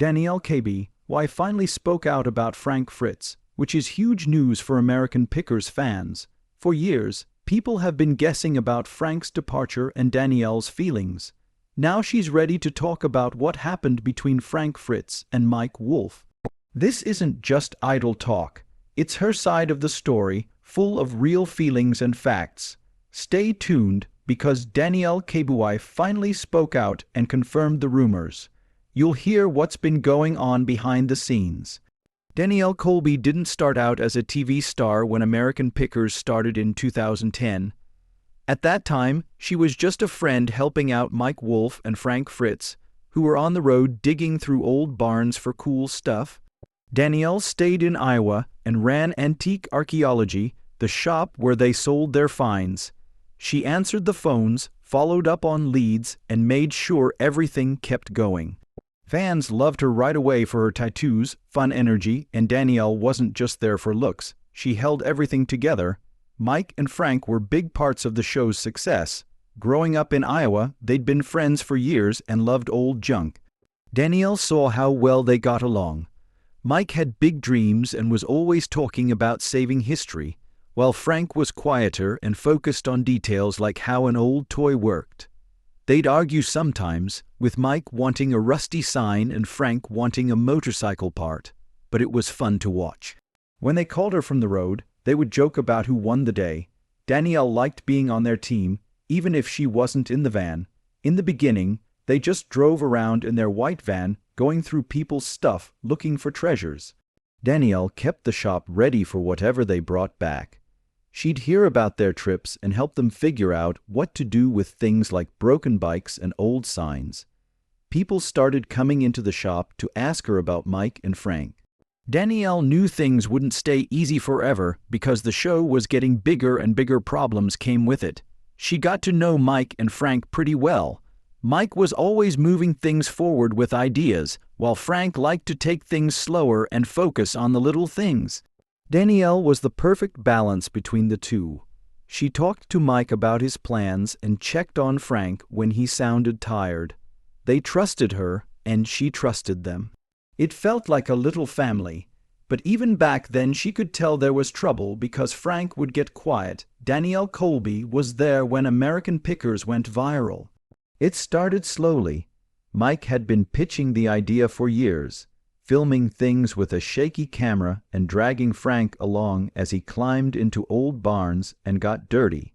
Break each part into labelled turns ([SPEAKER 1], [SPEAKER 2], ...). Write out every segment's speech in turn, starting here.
[SPEAKER 1] Danielle Colby, finally spoke out about Fritz, which is huge news for American Pickers fans. For years, people have been guessing about Frank's departure and Danielle's feelings. Now she's ready to talk about what happened between Fritz and Mike Wolf. This isn't just idle talk. It's her side of the story, full of real feelings and facts. Stay tuned, because Danielle Colby finally spoke out and confirmed the rumors. You'll hear what's been going on behind the scenes. Danielle Colby didn't start out as a TV star when American Pickers started in 2010. At that time, she was just a friend helping out Mike Wolf and Fritz, who were on the road digging through old barns for cool stuff. Danielle stayed in Iowa and ran Antique Archaeology, the shop where they sold their finds. She answered the phones, followed up on leads, and made sure everything kept going. Fans loved her right away for her tattoos, fun energy, and Danielle wasn't just there for looks. She held everything together. Mike and Frank were big parts of the show's success. Growing up in Iowa, they'd been friends for years and loved old junk. Danielle saw how well they got along. Mike had big dreams and was always talking about saving history, while Frank was quieter and focused on details like how an old toy worked. They'd argue sometimes, with Mike wanting a rusty sign and Frank wanting a motorcycle part, but it was fun to watch. When they called her from the road, they would joke about who won the day. Danielle liked being on their team, even if she wasn't in the van. In the beginning, they just drove around in their white van, going through people's stuff, looking for treasures. Danielle kept the shop ready for whatever they brought back. She'd hear about their trips and help them figure out what to do with things like broken bikes and old signs. People started coming into the shop to ask her about Mike and Frank. Danielle knew things wouldn't stay easy forever because the show was getting bigger and bigger problems came with it. She got to know Mike and Frank pretty well. Mike was always moving things forward with ideas, while Frank liked to take things slower and focus on the little things. Danielle was the perfect balance between the two. She talked to Mike about his plans and checked on Frank when he sounded tired. They trusted her, and she trusted them. It felt like a little family, but even back then she could tell there was trouble because Frank would get quiet. Danielle Colby was there when American Pickers went viral. It started slowly. Mike had been pitching the idea for years, filming things with a shaky camera and dragging Frank along as he climbed into old barns and got dirty.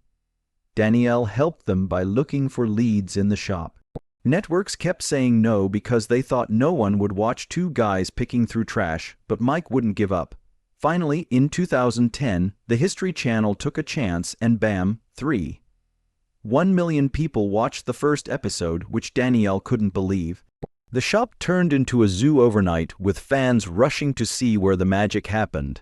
[SPEAKER 1] Danielle helped them by looking for leads in the shop. Networks kept saying no because they thought no one would watch two guys picking through trash, but Mike wouldn't give up. Finally, in 2010, the History Channel took a chance and bam, 1 million people watched the first episode, which Danielle couldn't believe. The shop turned into a zoo overnight, with fans rushing to see where the magic happened.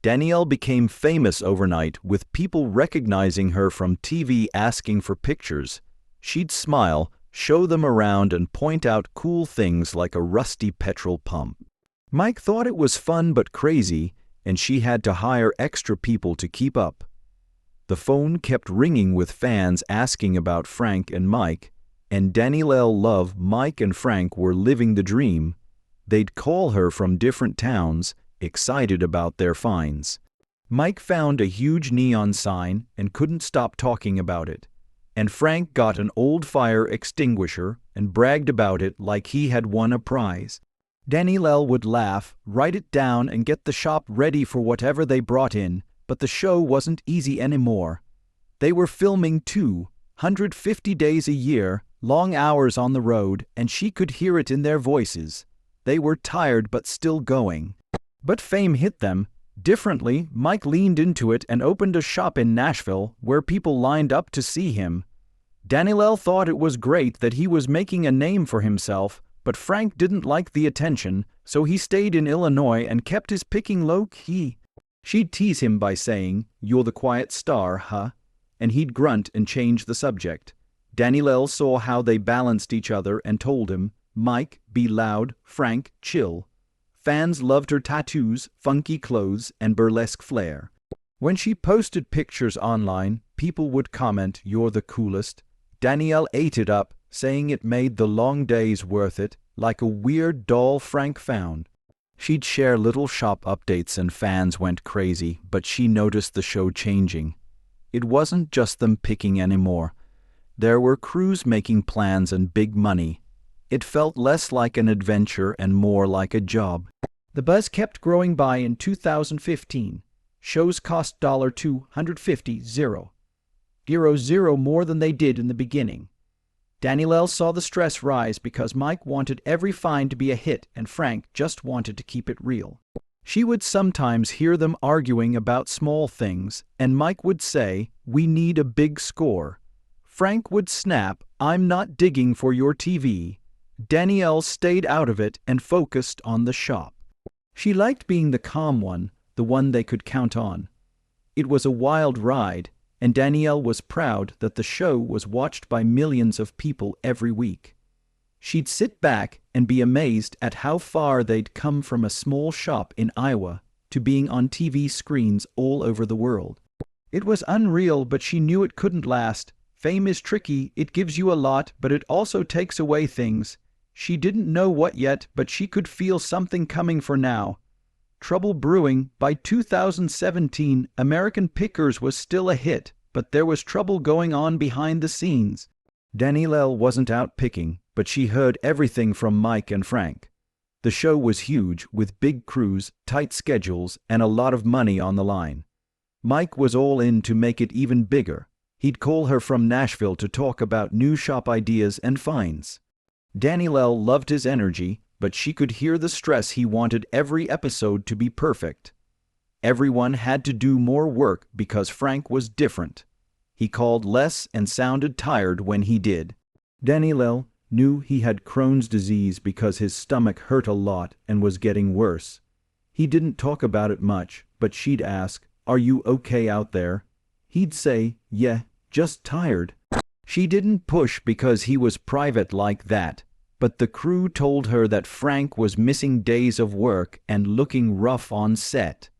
[SPEAKER 1] Danielle became famous overnight, with people recognizing her from TV asking for pictures. She'd smile, show them around, and point out cool things like a rusty petrol pump. Mike thought it was fun but crazy, and she had to hire extra people to keep up. The phone kept ringing with fans asking about Frank and Mike, and Danielle loved Mike and Frank were living the dream. They'd call her from different towns, excited about their finds. Mike found a huge neon sign and couldn't stop talking about it. And Frank got an old fire extinguisher and bragged about it like he had won a prize. Danielle would laugh, write it down, and get the shop ready for whatever they brought in, but the show wasn't easy anymore. They were filming 250 days a year, long hours on the road, and she could hear it in their voices. They were tired but still going. But fame hit them. Differently, Mike leaned into it and opened a shop in Nashville where people lined up to see him. Danielle thought it was great that he was making a name for himself, but Frank didn't like the attention, so he stayed in Illinois and kept his picking low-key. She'd tease him by saying, "You're the quiet star, huh?" And he'd grunt and change the subject. Danielle saw how they balanced each other and told him, "Mike, be loud, Frank, chill." Fans loved her tattoos, funky clothes, and burlesque flair. When she posted pictures online, people would comment, "You're the coolest." Danielle ate it up, saying it made the long days worth it, like a weird doll Frank found. She'd share little shop updates and fans went crazy, but she noticed the show changing. It wasn't just them picking anymore. There were crews making plans and big money. It felt less like an adventure and more like a job. The buzz kept growing by in 2015. Shows cost $250,000 more than they did in the beginning. Danielle saw the stress rise because Mike wanted every find to be a hit and Frank just wanted to keep it real. She would sometimes hear them arguing about small things, and Mike would say, "We need a big score." Frank would snap, "I'm not digging for your TV." Danielle stayed out of it and focused on the shop. She liked being the calm one, the one they could count on. It was a wild ride, and Danielle was proud that the show was watched by millions of people every week. She'd sit back and be amazed at how far they'd come from a small shop in Iowa to being on TV screens all over the world. It was unreal, but she knew it couldn't last. Fame is tricky, it gives you a lot, but it also takes away things. She didn't know what yet, but she could feel something coming for now. Trouble brewing. By 2017, American Pickers was still a hit, but there was trouble going on behind the scenes. Danielle wasn't out picking, but she heard everything from Mike and Frank. The show was huge, with big crews, tight schedules, and a lot of money on the line. Mike was all in to make it even bigger. He'd call her from Nashville to talk about new shop ideas and finds. Danielle loved his energy, but she could hear the stress. He wanted every episode to be perfect. Everyone had to do more work because Frank was different. He called less and sounded tired when he did. Danielle knew he had Crohn's disease because his stomach hurt a lot and was getting worse. He didn't talk about it much, but she'd ask, "Are you okay out there?" He'd say, "Yeah, just tired." She didn't push because he was private like that, but the crew told her that Frank was missing days of work and looking rough on set.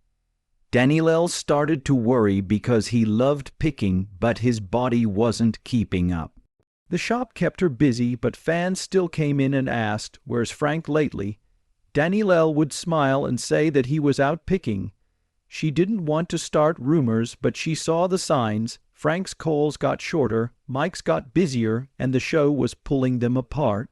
[SPEAKER 1] Danielle started to worry because he loved picking, but his body wasn't keeping up. The shop kept her busy, but fans still came in and asked, "Where's Frank lately?" Danielle would smile and say that he was out picking. She didn't want to start rumors, but she saw the signs. Frank's calls got shorter, Mike's got busier, and the show was pulling them apart.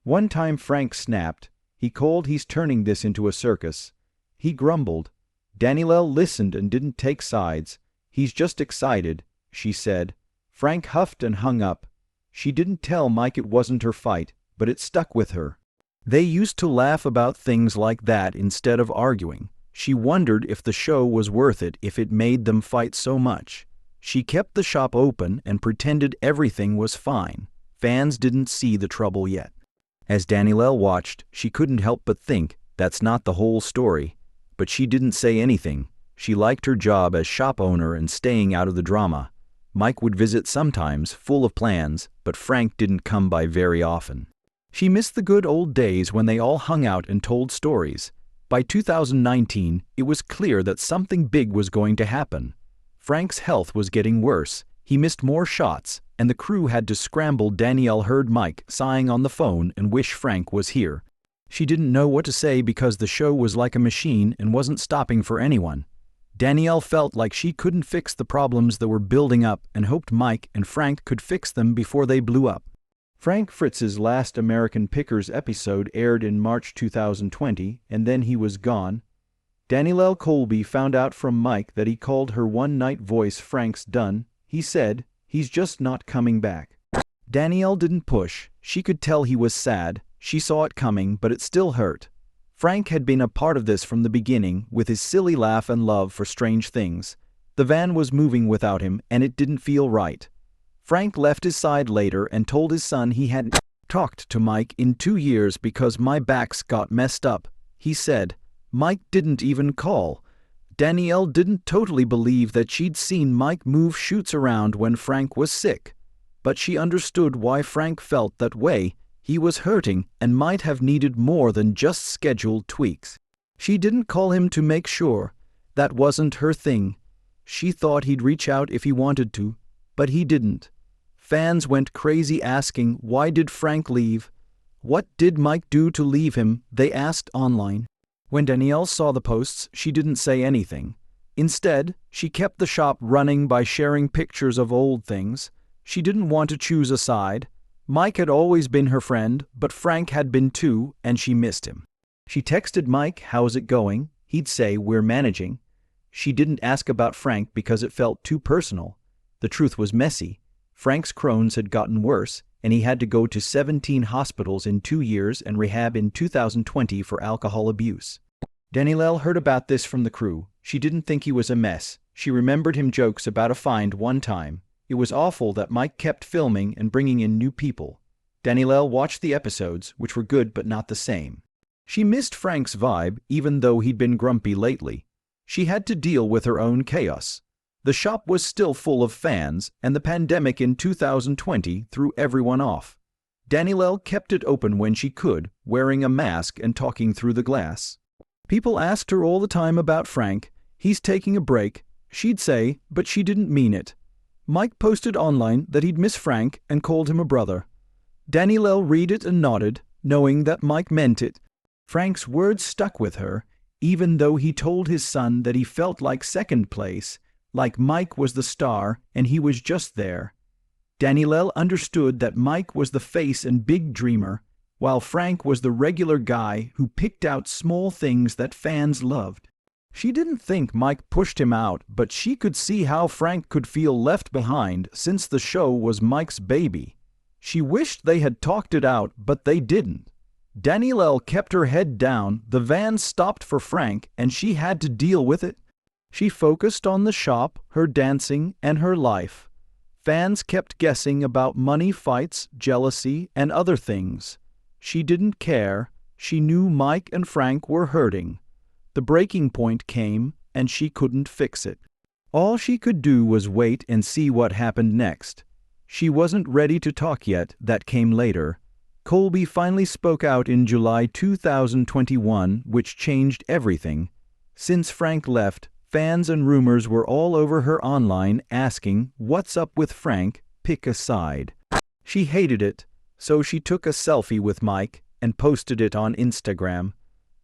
[SPEAKER 1] One time Frank snapped. He called he's turning this into a circus. He grumbled. Danielle listened and didn't take sides. "He's just excited," she said. Frank huffed and hung up. She didn't tell Mike it wasn't her fight, but it stuck with her. They used to laugh about things like that instead of arguing. She wondered if the show was worth it if it made them fight so much. She kept the shop open and pretended everything was fine. Fans didn't see the trouble yet. As Danielle watched, she couldn't help but think, that's not the whole story. But she didn't say anything. She liked her job as shop owner and staying out of the drama. Mike would visit sometimes, full of plans, but Frank didn't come by very often. She missed the good old days when they all hung out and told stories. By 2019, it was clear that something big was going to happen. Frank's health was getting worse. He missed more shots, and the crew had to scramble. Danielle heard Mike sighing on the phone and wish Frank was here. She didn't know what to say because the show was like a machine and wasn't stopping for anyone. Danielle felt like she couldn't fix the problems that were building up and hoped Mike and Frank could fix them before they blew up. Frank Fritz's last American Pickers episode aired in March 2020, and then he was gone. Danielle Colby found out from Mike that he called her one-night voice. "Frank's done," he said. "He's just not coming back." Danielle didn't push. She could tell he was sad. She saw it coming, but it still hurt. Frank had been a part of this from the beginning, with his silly laugh and love for strange things. The van was moving without him, and it didn't feel right. Frank left his side later and told his son he hadn't talked to Mike in 2 years because my back's got messed up, he said. Mike didn't even call. Danielle didn't totally believe that she'd seen Mike move chutes around when Frank was sick. But she understood why Frank felt that way. He was hurting and might have needed more than just scheduled tweaks. She didn't call him to make sure. That wasn't her thing. She thought he'd reach out if he wanted to, but he didn't. Fans went crazy asking, why did Frank leave? What did Mike do to leave him? They asked online. When Danielle saw the posts, she didn't say anything. Instead, she kept the shop running by sharing pictures of old things. She didn't want to choose a side. Mike had always been her friend, but Frank had been too, and she missed him. She texted Mike, "How's it going?" He'd say, "We're managing." She didn't ask about Frank because it felt too personal. The truth was messy. Frank's Crohn's had gotten worse, and he had to go to 17 hospitals in 2 years and rehab in 2020 for alcohol abuse. Danielle heard about this from the crew. She didn't think he was a mess. She remembered him jokes about a find one time. It was awful that Mike kept filming and bringing in new people. Danielle watched the episodes, which were good but not the same. She missed Frank's vibe, even though he'd been grumpy lately. She had to deal with her own chaos. The shop was still full of fans, and the pandemic in 2020 threw everyone off. Danielle kept it open when she could, wearing a mask and talking through the glass. People asked her all the time about Frank. "He's taking a break," she'd say, but she didn't mean it. Mike posted online that he'd miss Frank and called him a brother. Danielle read it and nodded, knowing that Mike meant it. Frank's words stuck with her, even though he told his son that he felt like second place, like Mike was the star and he was just there. Danielle understood that Mike was the face and big dreamer, while Frank was the regular guy who picked out small things that fans loved. She didn't think Mike pushed him out, but she could see how Frank could feel left behind since the show was Mike's baby. She wished they had talked it out, but they didn't. Danielle kept her head down, the van stopped for Frank, and she had to deal with it. She focused on the shop, her dancing, and her life. Fans kept guessing about money fights, jealousy, and other things. She didn't care. She knew Mike and Frank were hurting. The breaking point came, and she couldn't fix it. All she could do was wait and see what happened next. She wasn't ready to talk yet, that came later. Colby finally spoke out in July 2021, which changed everything. Since Frank left, fans and rumors were all over her online asking, "What's up with Frank? Pick a side." She hated it, so she took a selfie with Mike and posted it on Instagram.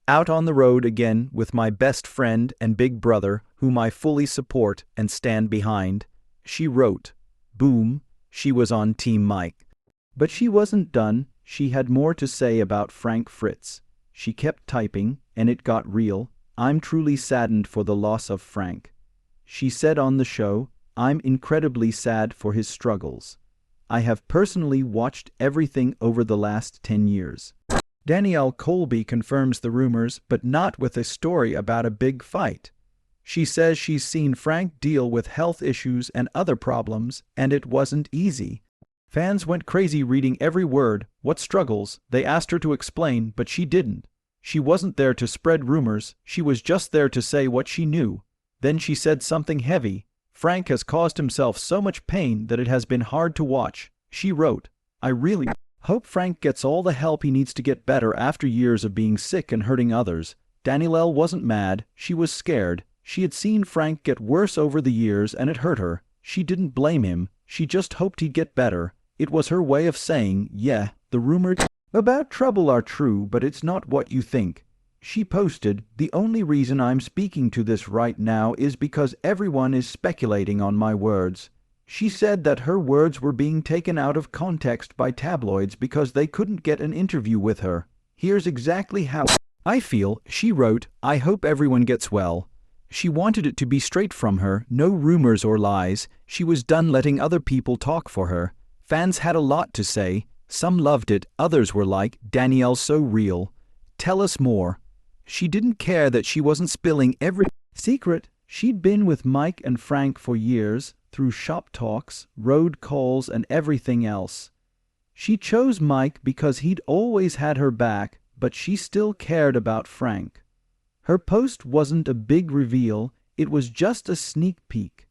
[SPEAKER 1] "Out on the road again with my best friend and big brother, whom I fully support and stand behind," she wrote. Boom, she was on Team Mike. But she wasn't done. She had more to say about Frank Fritz. She kept typing, and it got real. "I'm truly saddened for the loss of Frank." She said on the show, "I'm incredibly sad for his struggles. I have personally watched everything over the last 10 years. Danielle Colby confirms the rumors, but not with a story about a big fight. She says she's seen Frank deal with health issues and other problems, and it wasn't easy. Fans went crazy reading every word. What struggles? They asked her to explain, but she didn't. She wasn't there to spread rumors, she was just there to say what she knew. Then she said something heavy. "Frank has caused himself so much pain that it has been hard to watch." She wrote, "I really hope Frank gets all the help he needs to get better after years of being sick and hurting others." Danielle wasn't mad, she was scared. She had seen Frank get worse over the years and it hurt her. She didn't blame him, she just hoped he'd get better. It was her way of saying, "Yeah, the rumors about trouble are true, but it's not what you think." She posted, "The only reason I'm speaking to this right now is because everyone is speculating on my words." She said that her words were being taken out of context by tabloids because they couldn't get an interview with her. "Here's exactly how I feel," she wrote. "I hope everyone gets well." She wanted it to be straight from her, no rumors or lies. She was done letting other people talk for her. Fans had a lot to say. Some loved it, others were like, "Danielle's so real. Tell us more." She didn't care that she wasn't spilling every secret. She'd been with Mike and Frank for years, through shop talks, road calls, and everything else. She chose Mike because he'd always had her back, but she still cared about Frank. Her post wasn't a big reveal, it was just a sneak peek.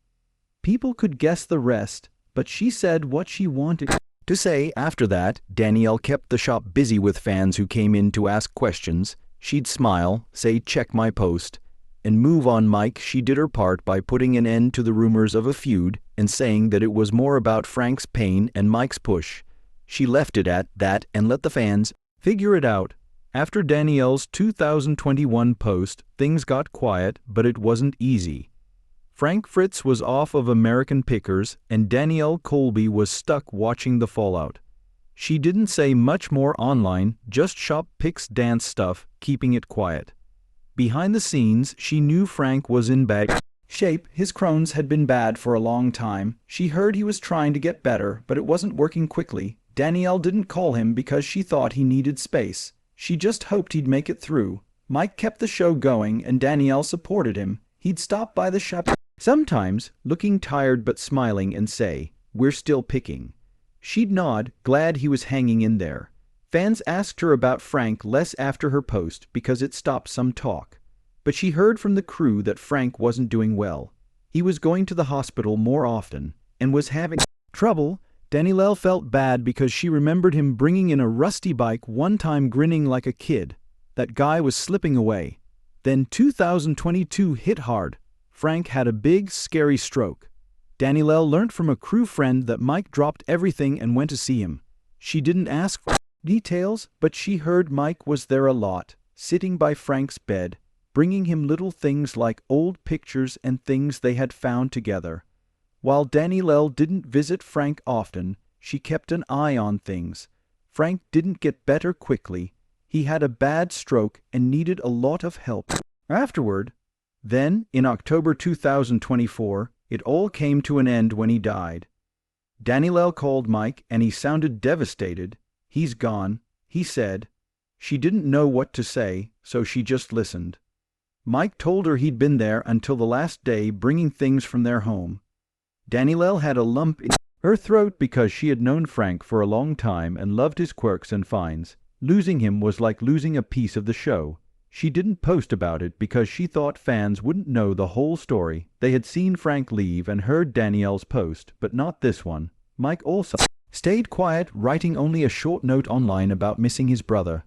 [SPEAKER 1] People could guess the rest, but she said what she wanted to say. After that, Danielle kept the shop busy with fans who came in to ask questions. She'd smile, say, "Check my post," and move on. Mike, she did her part by putting an end to the rumors of a feud and saying that it was more about Frank's pain and Mike's push. She left it at that and let the fans Figure it out. After Danielle's 2021 post, things got quiet, but it wasn't easy. Frank Fritz was off of American Pickers, and Danielle Colby was stuck watching the fallout. She didn't say much more online, just shop pics dance stuff, keeping it quiet. Behind the scenes, she knew Frank was in bad shape. His Crohn's had been bad for a long time. She heard he was trying to get better, but it wasn't working quickly. Danielle didn't call him because she thought he needed space. She just hoped he'd make it through. Mike kept the show going and Danielle supported him. He'd stop by the shop sometimes, looking tired but smiling, and say, "We're still picking." She'd nod, glad he was hanging in there. Fans asked her about Frank less after her post because it stopped some talk. But she heard from the crew that Frank wasn't doing well. He was going to the hospital more often and was having trouble. Danielle felt bad because she remembered him bringing in a rusty bike one time, grinning like a kid. That guy was slipping away. Then 2022 hit hard. Frank had a big, scary stroke. Danielle learned from a crew friend that Mike dropped everything and went to see him. She didn't ask for details, but she heard Mike was there a lot, sitting by Frank's bed, bringing him little things like old pictures and things they had found together. While Danielle didn't visit Frank often, she kept an eye on things. Frank didn't get better quickly. He had a bad stroke and needed a lot of help afterward. Then, in October 2024, it all came to an end when he died. Danielle called Mike and he sounded devastated. "He's gone," he said. She didn't know what to say, so she just listened. Mike told her he'd been there until the last day, bringing things from their home. Danielle had a lump in her throat because she had known Frank for a long time and loved his quirks and finds. Losing him was like losing a piece of the show. She didn't post about it because she thought fans wouldn't know the whole story. They had seen Frank leave and heard Danielle's post, but not this one. Mike also stayed quiet, writing only a short note online about missing his brother.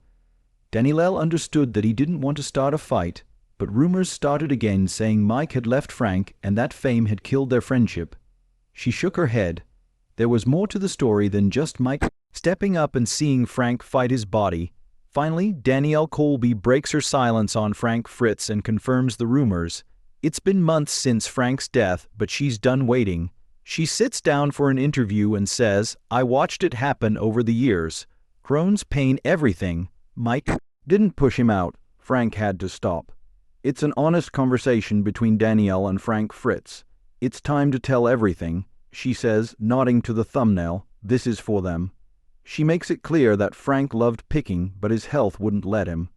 [SPEAKER 1] Danielle understood that he didn't want to start a fight, but rumors started again saying Mike had left Frank and that fame had killed their friendship. She shook her head. There was more to the story than just Mike stepping up and seeing Frank fight his body. Finally, Danielle Colby breaks her silence on Frank Fritz and confirms the rumors. It's been months since Frank's death, but she's done waiting. She sits down for an interview and says, "I watched it happen over the years. Crohn's pain, everything. Mike didn't push him out. Frank had to stop." It's an honest conversation between Danielle and Frank Fritz. "It's time to tell everything," she says, nodding to the thumbnail. "This is for them." She makes it clear that Frank loved picking, but his health wouldn't let him.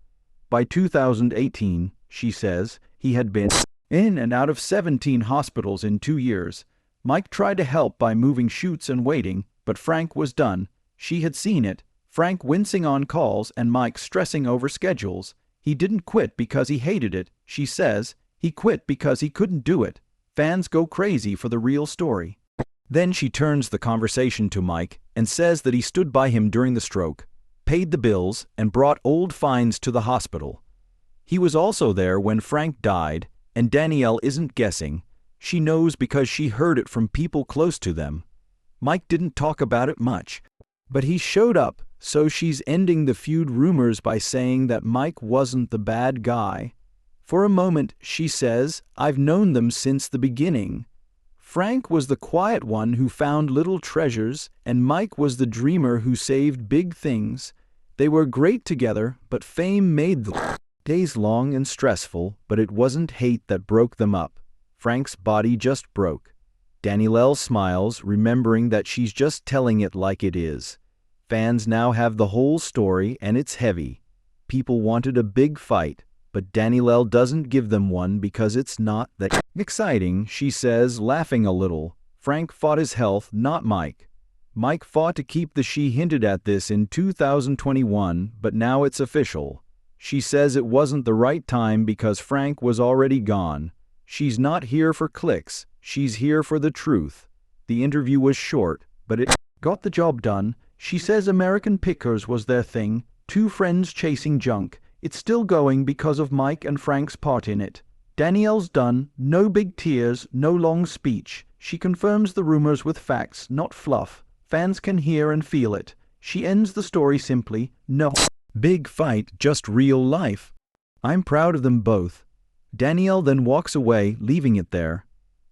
[SPEAKER 1] By 2018, she says, he had been in and out of 17 hospitals in 2 years. Mike tried to help by moving shoots and waiting, but Frank was done. She had seen it, Frank wincing on calls and Mike stressing over schedules. He didn't quit because he hated it, she says. He quit because he couldn't do it. Fans go crazy for the real story. Then she turns the conversation to Mike and says that he stood by him during the stroke, paid the bills, and brought old finds to the hospital. He was also there when Frank died, and Danielle isn't guessing. She knows because she heard it from people close to them. Mike didn't talk about it much, but he showed up, so she's ending the feud rumors by saying that Mike wasn't the bad guy. For a moment, she says, "I've known them since the beginning." Frank was the quiet one who found little treasures, and Mike was the dreamer who saved big things. They were great together, but fame made the days long and stressful, but it wasn't hate that broke them up. Frank's body just broke. Danielle smiles, remembering that she's just telling it like it is. Fans now have the whole story, and it's heavy. People wanted a big fight, but Danielle doesn't give them one because it's not that exciting, she says, laughing a little. Frank fought his health, not Mike. Mike fought to keep the she hinted at this in 2021, but now it's official. She says it wasn't the right time because Frank was already gone. She's not here for clicks, she's here for the truth. The interview was short, but it got the job done. She says American Pickers was their thing, 2 friends chasing junk. It's still going because of Mike and Frank's part in it. Danielle's done, no big tears, no long speech. She confirms the rumors with facts, not fluff. Fans can hear and feel it. She ends the story simply, "No Big fight, just real life. I'm proud of them both. Danielle then walks away, leaving it there.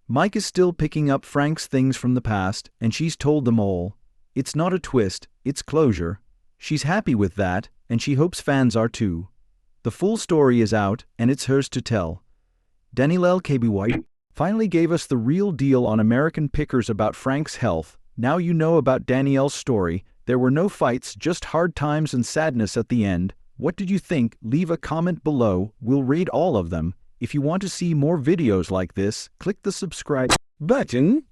[SPEAKER 1] Mike is still picking up Frank's things from the past, and she's told them all. It's not a twist, it's closure. She's happy with that, and she hopes fans are too. The full story is out, and it's hers to tell. Danielle Colby finally gave us the real deal on American Pickers about Frank's health. Now you know about Danielle's story. There were no fights, just hard times and sadness at the end. What did you think? Leave a comment below. We'll read all of them. If you want to see more videos like this, click the subscribe button.